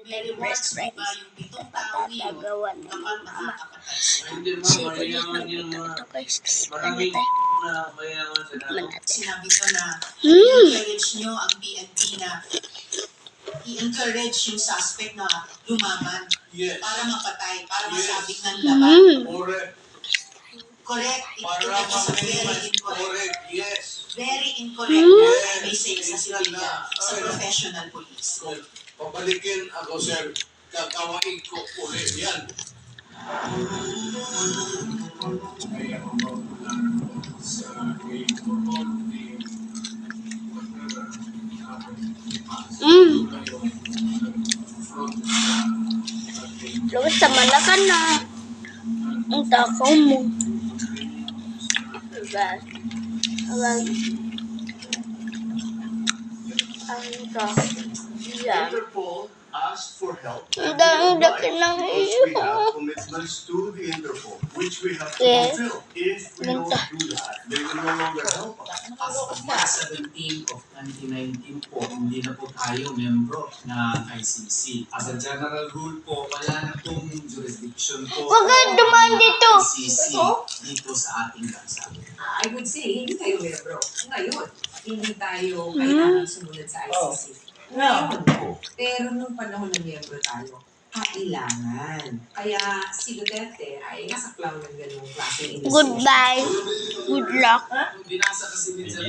Best friends. Patagawan ng mama. Mayaman yung mga Ito guys. maraming na mayaman sa dapat. Sinabi ko na i-encourage nyo ang PNP na i-encourage yung suspect na lumaban para mapatay, para masabing ng laban. Correct. Para Very incorrect. correct, yes. Very incorrect. I may say sa civilian, sa professional police. Kung pabalikin ako, sir, kakawain ko ulit yan. Luwes sama na ka na. Ang takaw mo. Diba? Ang takaw. Yan. Interpol asked for help. Ang dami Because we have commitments to the Interpol, which we have to fulfill. If we don't do that, they will no longer help us. As of March 17 of 2019 po, hindi na po tayo membro na ICC. As a general rule po, wala na pong jurisdiction po Huwag kang dumaan dito. ICC dito sa ating bansa. I would say, hindi tayo membro. Ngayon, hindi tayo kailangan sumunod sa ICC. Ngayon po. Pero nung panahon na membro tayo, kailangan. Kaya si Duterte ay nasa clown ng ganung klase. Goodbye. Good luck. Binasa kasi din sa